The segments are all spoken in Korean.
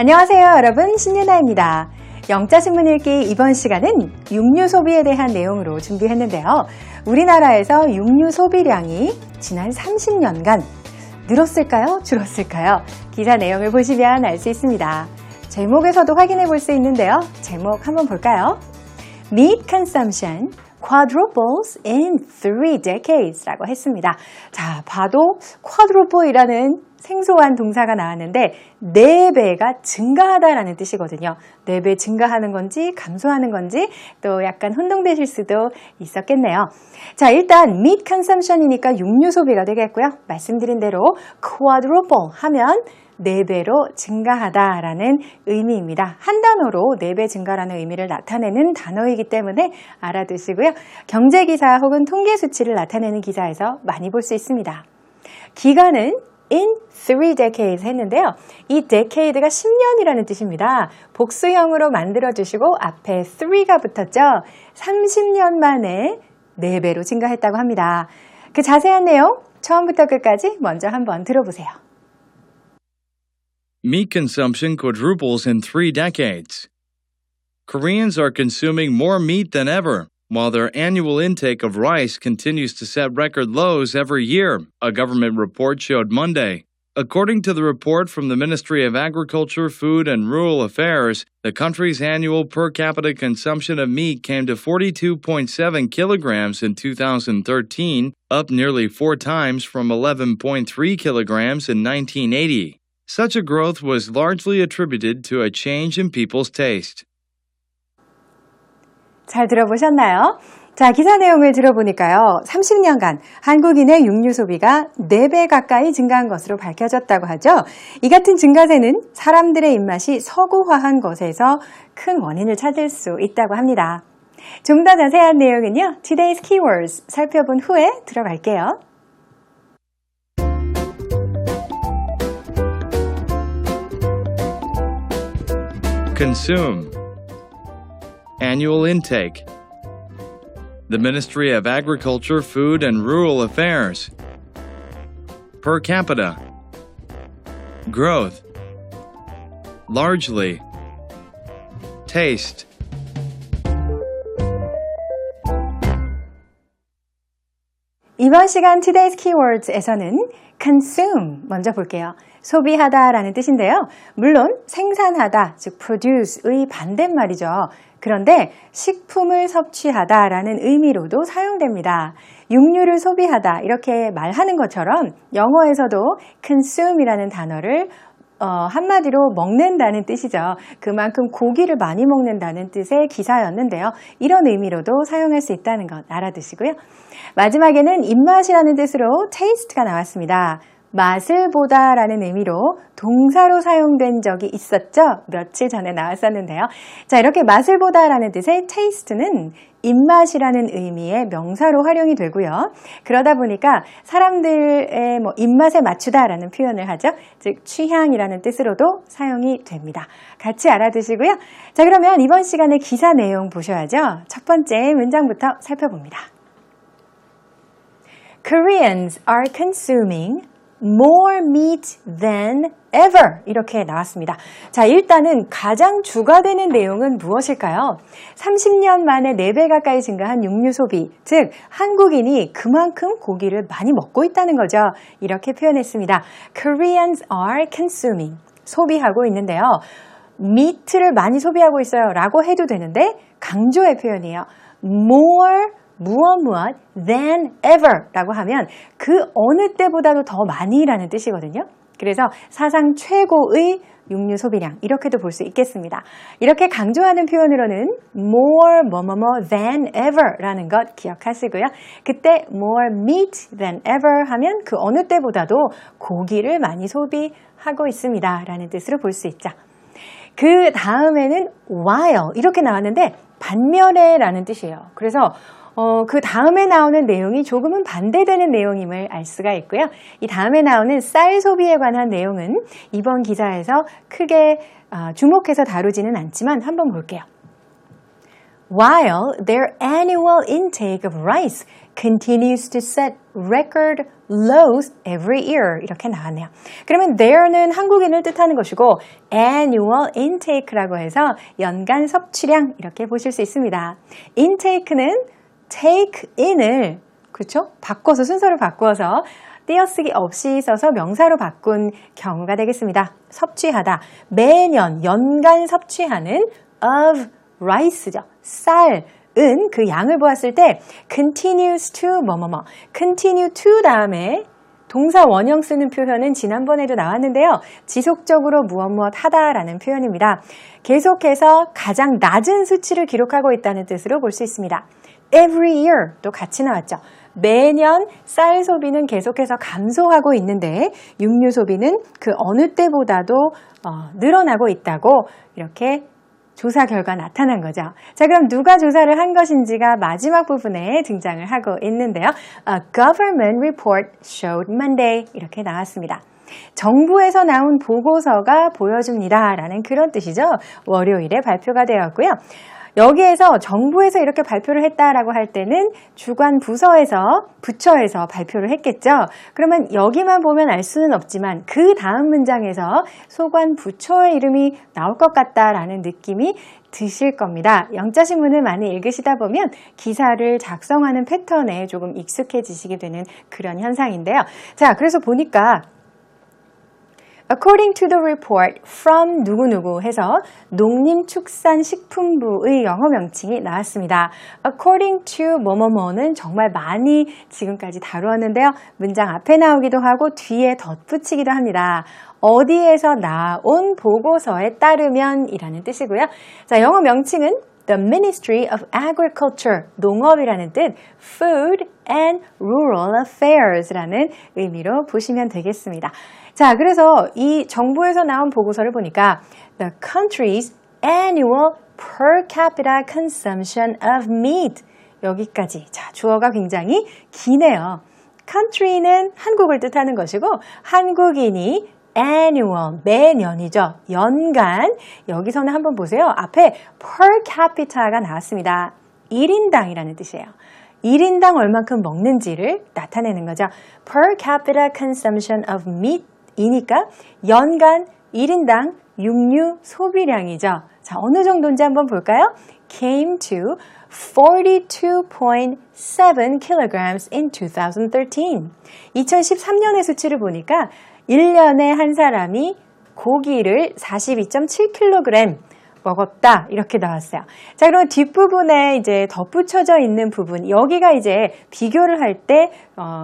안녕하세요, 여러분. 신예나입니다. 영자신문 읽기 이번 시간은 육류 소비에 대한 내용으로 준비했는데요. 우리나라에서 육류 소비량이 지난 30년간 늘었을까요? 줄었을까요? 기사 내용을 보시면 알 수 있습니다. 제목에서도 확인해 볼 수 있는데요. 제목 한번 볼까요? Meat consumption quadruples in 3 decades 라고 했습니다. 자, 봐도 quadruple이라는 생소한 동사가 나왔는데 4배가 증가하다라는 뜻이거든요. 4배 증가하는 건지 감소하는 건지 또 약간 혼동되실 수도 있었겠네요. 자, 일단 meat consumption이니까 육류 소비가 되겠고요. 말씀드린 대로 quadruple 하면 4배로 증가하다라는 의미입니다. 한 단어로 4배 증가라는 의미를 나타내는 단어이기 때문에 알아두시고요. 경제기사 혹은 통계 수치를 나타내는 기사에서 많이 볼 수 있습니다. 기간은 in 3 decades 했는데요. 이 decade가 10년이라는 뜻입니다. 복수형으로 만들어주시고 앞에 3가 붙었죠. 30년 만에 4배로 증가했다고 합니다. 그 자세한 내용 처음부터 끝까지 먼저 한번 들어보세요. Meat consumption quadruples in 3 decades. Koreans are consuming more meat than ever, while their annual intake of rice continues to set record lows every year, a government report showed Monday. According to the report from the Ministry of Agriculture, Food and Rural Affairs, the country's annual per capita consumption of meat came to 42.7 kilograms in 2013, up nearly 4 times from 11.3 kilograms in 1980. Such a growth was largely attributed to a change in people's taste. 잘 들어보셨나요? 자, 기사 내용을 들어보니까요. 30년간 한국인의 육류 소비가 4배 가까이 증가한 것으로 밝혀졌다고 하죠. 이 같은 증가세는 사람들의 입맛이 서구화한 것에서 큰 원인을 찾을 수 있다고 합니다. 좀 더 자세한 내용은요. Today's Keywords 살펴본 후에 들어갈게요. Consume. Annual intake. The Ministry of Agriculture, Food and Rural Affairs. Per capita. Growth. Largely. Taste. 이번 시간 Today's Keywords에서는 consume 먼저 볼게요. 소비하다라는 뜻인데요. 물론 생산하다, 즉 produce의 반대말이죠. 그런데 식품을 섭취하다라는 의미로도 사용됩니다. 육류를 소비하다 이렇게 말하는 것처럼 영어에서도 consume이라는 단어를 한마디로 먹는다는 뜻이죠. 그만큼 고기를 많이 먹는다는 뜻의 기사였는데요. 이런 의미로도 사용할 수 있다는 것 알아두시고요. 마지막에는 입맛이라는 뜻으로 taste가 나왔습니다. 맛을 보다라는 의미로 동사로 사용된 적이 있었죠? 며칠 전에 나왔었는데요. 자, 이렇게 맛을 보다라는 뜻의 taste는 입맛이라는 의미의 명사로 활용이 되고요. 그러다 보니까 사람들의 입맛에 맞추다라는 표현을 하죠. 즉 취향이라는 뜻으로도 사용이 됩니다. 같이 알아두시고요. 자, 그러면 이번 시간에 기사 내용 보셔야죠. 첫 번째 문장부터 살펴봅니다. Koreans are consuming more meat than ever 이렇게 나왔습니다. 자, 일단은 가장 주가 되는 내용은 무엇일까요? 30년 만에 4배 가까이 증가한 육류 소비, 즉 한국인이 그만큼 고기를 많이 먹고 있다는 거죠. 이렇게 표현했습니다. Koreans are consuming, 소비하고 있는데요. meat를 많이 소비하고 있어요 라고 해도 되는데 강조의 표현이에요. more 무엇 than ever 라고 하면 그 어느 때보다도 더 많이라는 뜻이거든요. 그래서 사상 최고의 육류 소비량 이렇게도 볼 수 있겠습니다. 이렇게 강조하는 표현으로는 more than ever 라는 것 기억하시고요. 그때 more meat than ever 하면 그 어느 때보다도 고기를 많이 소비하고 있습니다 라는 뜻으로 볼 수 있죠. 그 다음에는 while 이렇게 나왔는데 반면에 라는 뜻이에요. 그래서 그 다음에 나오는 내용이 조금은 반대되는 내용임을 알 수가 있고요. 이 다음에 나오는 쌀 소비에 관한 내용은 이번 기사에서 크게 주목해서 다루지는 않지만 한번 볼게요. while their annual intake of rice continues to set record lows every year. 이렇게 나왔네요. 그러면 there는 한국인을 뜻하는 것이고 annual intake라고 해서 연간 섭취량 이렇게 보실 수 있습니다. intake는 take in을 그렇죠? 바꿔서 순서를 바꿔서 띄어쓰기 없이 써서 명사로 바꾼 경우가 되겠습니다. 섭취하다. 매년 연간 섭취하는 of rice죠. 쌀은 그 양을 보았을 때 continues to 뭐뭐뭐 continue to 다음에 동사 원형 쓰는 표현은 지난번에도 나왔는데요. 지속적으로 무엇 하다라는 표현입니다. 계속해서 가장 낮은 수치를 기록하고 있다는 뜻으로 볼 수 있습니다. Every year 또 같이 나왔죠. 매년 쌀 소비는 계속해서 감소하고 있는데 육류 소비는 그 어느 때보다도 늘어나고 있다고 이렇게 조사 결과 나타난 거죠. 자, 그럼 누가 조사를 한 것인지가 마지막 부분에 등장을 하고 있는데요. A government report showed Monday 이렇게 나왔습니다. 정부에서 나온 보고서가 보여줍니다 라는 그런 뜻이죠. 월요일에 발표가 되었고요. 여기에서 정부에서 이렇게 발표를 했다라고 할 때는 주관 부처에서 발표를 했겠죠. 그러면 여기만 보면 알 수는 없지만 그 다음 문장에서 소관 부처의 이름이 나올 것 같다라는 느낌이 드실 겁니다. 영자신문을 많이 읽으시다 보면 기사를 작성하는 패턴에 조금 익숙해지시게 되는 그런 현상인데요. 자, 그래서 보니까 According to the report from 누구누구 해서 농림축산식품부의 영어 명칭이 나왔습니다. According to 뭐뭐뭐는 정말 많이 지금까지 다루었는데요. 문장 앞에 나오기도 하고 뒤에 덧붙이기도 합니다. 어디에서 나온 보고서에 따르면 이라는 뜻이고요. 자, 영어 명칭은 The Ministry of Agriculture, 농업이라는 뜻, Food and Rural Affairs라는 의미로 보시면 되겠습니다. 자, 그래서 이 정부에서 나온 보고서를 보니까 The country's annual per capita consumption of meat 여기까지. 자, 주어가 굉장히 기네요. country는 한국을 뜻하는 것이고 한국인이 annual, 매년이죠. 연간. 여기서는 한번 보세요. 앞에 per capita가 나왔습니다. 1인당이라는 뜻이에요. 1인당 얼만큼 먹는지를 나타내는 거죠. Per capita consumption of meat 이니까 연간 1인당 육류 소비량이죠. 자, 어느 정도인지 한번 볼까요? Came to 42.7 kilograms in 2013. 2013년의 수치를 보니까 1년에 한 사람이 고기를 42.7kg 먹었다 이렇게 나왔어요. 자, 그럼 뒷부분에 이제 덧붙여져 있는 부분 여기가 이제 비교를 할 때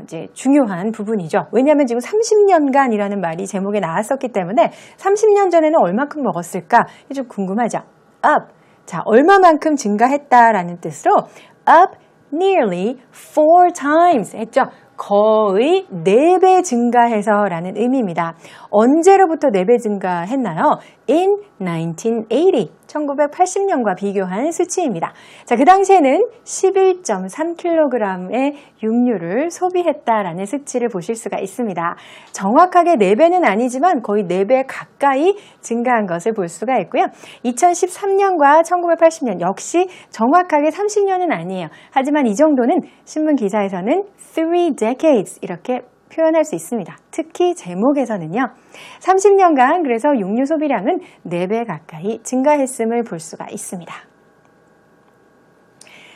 이제 중요한 부분이죠. 왜냐하면 지금 30년간이라는 말이 제목에 나왔었기 때문에 30년 전에는 얼마큼 먹었을까 좀 궁금하죠. Up. 자, 얼마만큼 증가했다라는 뜻으로 up nearly 4 times 했죠. 거의 4배 증가해서 라는 의미입니다. 언제로부터 4배 증가했나요? In 1980, 1980년과 비교한 수치입니다. 자, 그 당시에는 11.3kg의 육류를 소비했다라는 수치를 보실 수가 있습니다. 정확하게 4배는 아니지만 거의 4배 가까이 증가한 것을 볼 수가 있고요. 2013년과 1980년 역시 정확하게 30년은 아니에요. 하지만 이 정도는 신문 기사에서는 3 decades 이렇게 표현할 수 있습니다. 특히 제목에서는요. 30년간 그래서 육류 소비량은 4배 가까이 증가했음을 볼 수가 있습니다.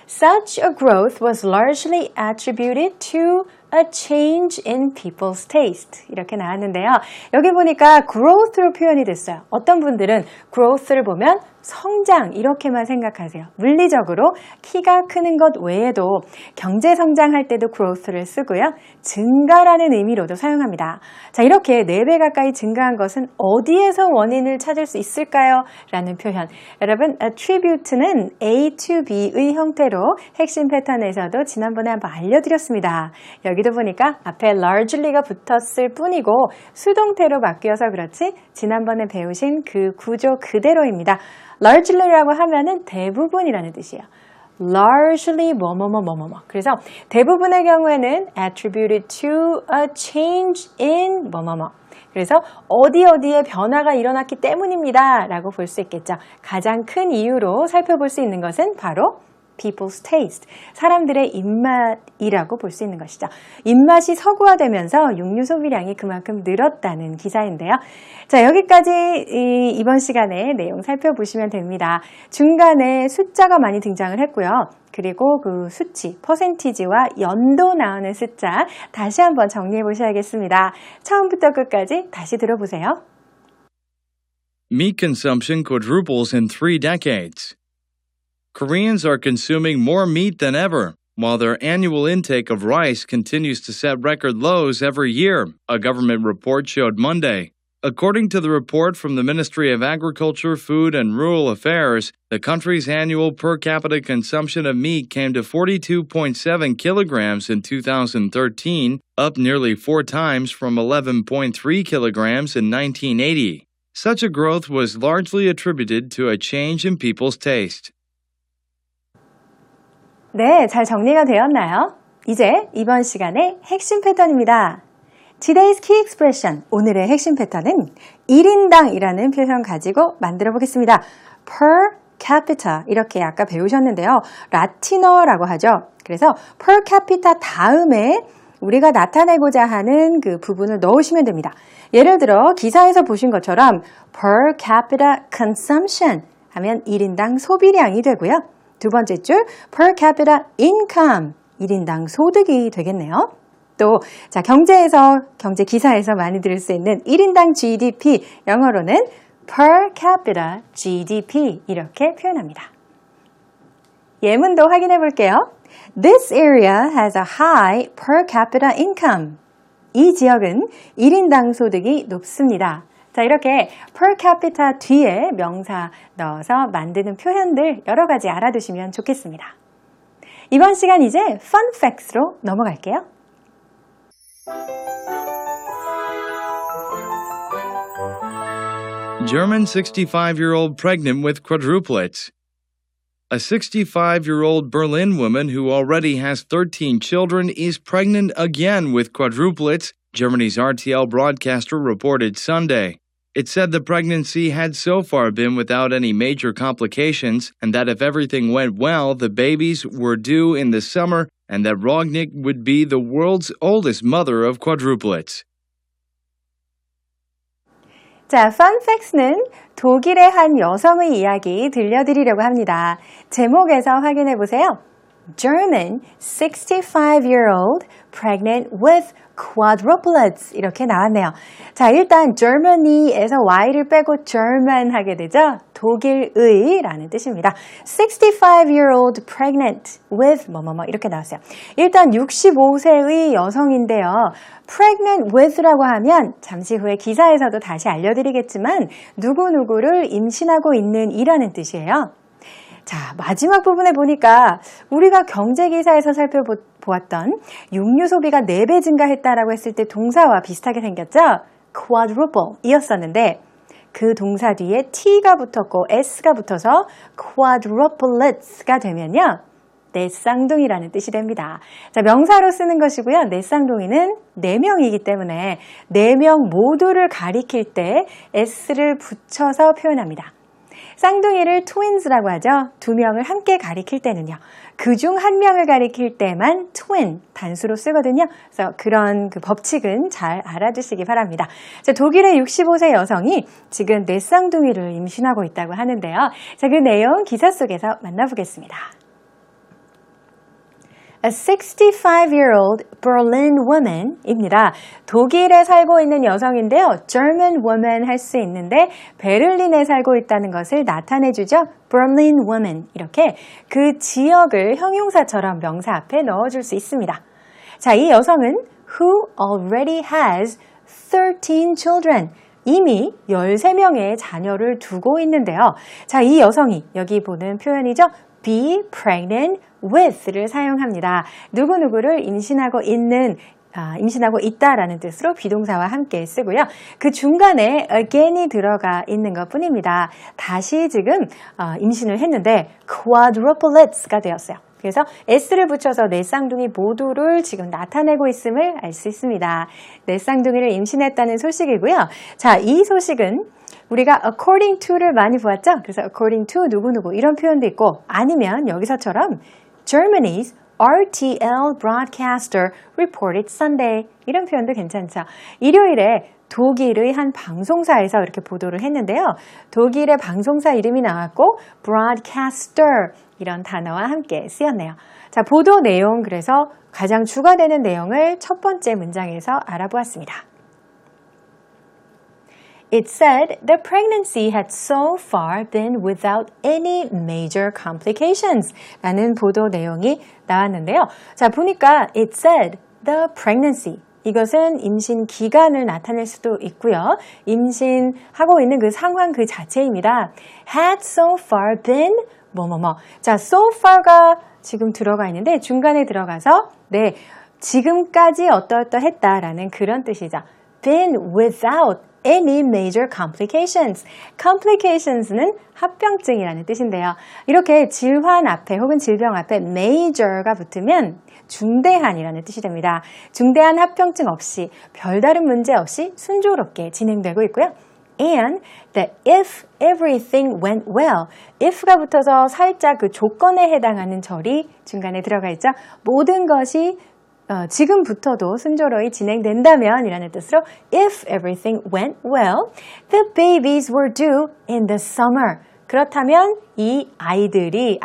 Such a growth was largely attributed to a change in people's taste. 이렇게 나왔는데요. 여기 보니까 growth로 표현이 됐어요. 어떤 분들은 growth를 보면 성장 이렇게만 생각하세요. 물리적으로 키가 크는 것 외에도 경제 성장할 때도 growth를 쓰고요. 증가라는 의미로도 사용합니다. 자, 이렇게 4배 가까이 증가한 것은 어디에서 원인을 찾을 수 있을까요? 라는 표현. 여러분, attribute는 A to B의 형태로 핵심 패턴에서도 지난번에 한번 알려드렸습니다. 여기도 보니까 앞에 largely가 붙었을 뿐이고 수동태로 바뀌어서 그렇지 지난번에 배우신 그 구조 그대로입니다. largely라고 하면은 대부분이라는 뜻이에요. largely 뭐뭐뭐. 그래서 대부분의 경우에는 attributed to a change in 뭐뭐뭐. 그래서 어디에 변화가 일어났기 때문입니다 라고 볼 수 있겠죠. 가장 큰 이유로 살펴볼 수 있는 것은 바로 people's taste, 사람들의 입맛이라고 볼 수 있는 것이죠. 입맛이 서구화되면서 육류 소비량이 그만큼 늘었다는 기사인데요. 자, 여기까지 이번 시간에 내용 살펴보시면 됩니다. 중간에 숫자가 많이 등장을 했고요. 그리고 그 수치, 퍼센티지와 연도 나오는 숫자 다시 한번 정리해 보셔야겠습니다. 처음부터 끝까지 다시 들어보세요. Meat consumption quadruples in 3 decades. Koreans are consuming more meat than ever, while their annual intake of rice continues to set record lows every year, a government report showed Monday. According to the report from the Ministry of Agriculture, Food and Rural Affairs, the country's annual per capita consumption of meat came to 42.7 kilograms in 2013, up nearly 4 times from 11.3 kilograms in 1980. Such a growth was largely attributed to a change in people's taste. 네, 잘 정리가 되었나요? 이제 이번 시간의 핵심 패턴입니다. Today's key expression, 오늘의 핵심 패턴은 1인당이라는 표현 가지고 만들어 보겠습니다. per capita, 이렇게 아까 배우셨는데요. 라틴어라고 하죠. 그래서 per capita 다음에 우리가 나타내고자 하는 그 부분을 넣으시면 됩니다. 예를 들어 기사에서 보신 것처럼 per capita consumption 하면 1인당 소비량이 되고요. 두 번째 줄 per capita income, 1인당 소득이 되겠네요. 또 자, 경제 기사에서 많이 들을 수 있는 1인당 GDP, 영어로는 per capita GDP 이렇게 표현합니다. 예문도 확인해 볼게요. This area has a high per capita income. 이 지역은 1인당 소득이 높습니다. 자, 이렇게 per capita 뒤에 명사 넣어서 만드는 표현들 여러 가지 알아두시면 좋겠습니다. 이번 시간 이제 fun facts로 넘어갈게요. German 65-year-old pregnant with quadruplets. A 65-year-old Berlin woman who already has 13 children is pregnant again with quadruplets, Germany's RTL broadcaster reported Sunday. It said the pregnancy had so far been without any major complications and that if everything went well, the babies were due in the summer and that Rognik would be the world's oldest mother of quadruplets. 자, fun facts는 독일의 한 여성의 이야기 들려드리려고 합니다. 제목에서 확인해 보세요. German 65-year-old pregnant with quadruplets 이렇게 나왔네요. 자, 일단 Germany에서 Y를 빼고 German 하게 되죠. 독일의라는 뜻입니다. 65-year-old pregnant with 뭐뭐뭐 이렇게 나왔어요. 일단 65세의 여성인데요. pregnant with라고 하면 잠시 후에 기사에서도 다시 알려드리겠지만 누구누구를 임신하고 있는 이라는 뜻이에요. 자, 마지막 부분에 보니까 우리가 경제기사에서 살펴보았던 육류 소비가 4배 증가했다라고 했을 때 동사와 비슷하게 생겼죠? quadruple 이었었는데 그 동사 뒤에 t가 붙었고 s가 붙어서 quadruplets가 되면요. 네 쌍둥이라는 뜻이 됩니다. 자, 명사로 쓰는 것이고요. 네 쌍둥이는 4명이기 때문에 4명 모두를 가리킬 때 s를 붙여서 표현합니다. 쌍둥이를 twins라고 하죠. 2명을 함께 가리킬 때는요. 그중 1명을 가리킬 때만 twin, 단수로 쓰거든요. 그래서 그런 그 법칙은 잘 알아두시기 바랍니다. 자, 독일의 65세 여성이 지금 4쌍둥이를 임신하고 있다고 하는데요. 자, 그 내용 기사 속에서 만나보겠습니다. A 65-year-old Berlin woman입니다. 독일에 살고 있는 여성인데요. German woman 할 수 있는데 베를린에 살고 있다는 것을 나타내주죠. Berlin woman 이렇게 그 지역을 형용사처럼 명사 앞에 넣어줄 수 있습니다. 자, 이 여성은 who already has 13 children 이미 13명의 자녀를 두고 있는데요. 자, 이 여성이 여기 보는 표현이죠. be pregnant with를 사용합니다. 누구누구를 임신하고 있다라는 뜻으로 비동사와 함께 쓰고요. 그 중간에 again이 들어가 있는 것 뿐입니다. 다시 지금 임신을 했는데 quadruplets가 되었어요. 그래서 s를 붙여서 네 쌍둥이 모두를 지금 나타내고 있음을 알 수 있습니다. 네 쌍둥이를 임신했다는 소식이고요. 자, 이 소식은 우리가 according to를 많이 보았죠? 그래서 according to 누구누구 이런 표현도 있고 아니면 여기서처럼 Germany's RTL broadcaster reported Sunday 이런 표현도 괜찮죠. 일요일에 독일의 한 방송사에서 이렇게 보도를 했는데요. 독일의 방송사 이름이 나왔고 broadcaster 이런 단어와 함께 쓰였네요. 자, 보도 내용 그래서 가장 주가 되는 내용을 첫 번째 문장에서 알아보았습니다. It said the pregnancy had so far been without any major complications 라는 보도 내용이 나왔는데요. 자, 보니까 it said the pregnancy 이것은 임신 기간을 나타낼 수도 있고요. 임신하고 있는 그 상황 그 자체입니다. had so far been 뭐뭐뭐. 자, so far가 지금 들어가 있는데 중간에 들어가서 네, 지금까지 어떠어떠했다라는 그런 뜻이죠. been without any major complications. complications는 합병증이라는 뜻인데요. 이렇게 질환 앞에 혹은 질병 앞에 major가 붙으면 중대한이라는 뜻이 됩니다. 중대한 합병증 없이 별다른 문제 없이 순조롭게 진행되고 있고요. And that if everything went well, if가 붙어서 살짝 그 조건에 해당하는 절이 중간에 들어가 있죠. 모든 것이 지금부터도 순조로이 진행된다면 이라는 뜻으로 if everything went well, the babies were due in the summer. 그렇다면 이 아기들이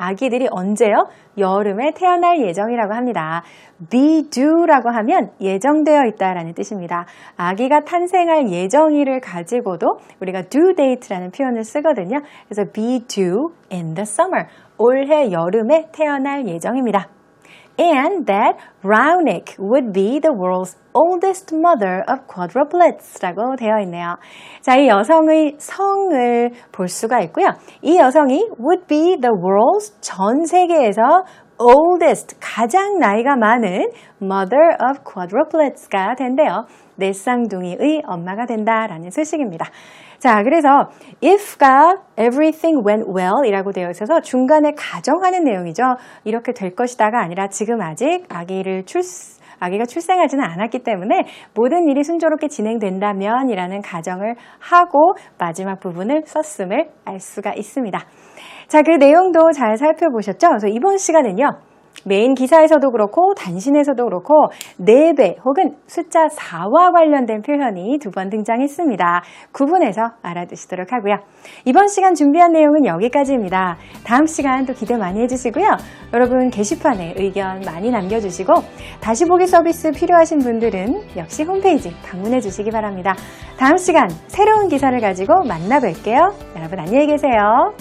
언제요? 여름에 태어날 예정이라고 합니다. be due라고 하면 예정되어 있다라는 뜻입니다. 아기가 탄생할 예정일을 가지고도 우리가 due date라는 표현을 쓰거든요. 그래서 be due in the summer. 올해 여름에 태어날 예정입니다. And that Raunik would be the world's oldest mother of quadruplets 라고 되어 있네요. 자, 이 여성의 성을 볼 수가 있고요. 이 여성이 would be the world's 전 세계에서 oldest, 가장 나이가 많은 mother of quadruplets가 된대요. 네 쌍둥이의 엄마가 된다라는 소식입니다. 자, 그래서 if가 everything went well 이라고 되어 있어서 중간에 가정하는 내용이죠. 이렇게 될 것이다가 아니라 지금 아직 아기가 출생하지는 않았기 때문에 모든 일이 순조롭게 진행된다면 이라는 가정을 하고 마지막 부분을 썼음을 알 수가 있습니다. 자, 그 내용도 잘 살펴보셨죠? 그래서 이번 시간은요. 메인 기사에서도 그렇고 단신에서도 그렇고 4배 혹은 숫자 4와 관련된 표현이 2번 등장했습니다. 구분해서 알아두시도록 하고요. 이번 시간 준비한 내용은 여기까지입니다. 다음 시간 또 기대 많이 해주시고요. 여러분 게시판에 의견 많이 남겨주시고 다시 보기 서비스 필요하신 분들은 역시 홈페이지 방문해 주시기 바랍니다. 다음 시간 새로운 기사를 가지고 만나 뵐게요. 여러분 안녕히 계세요.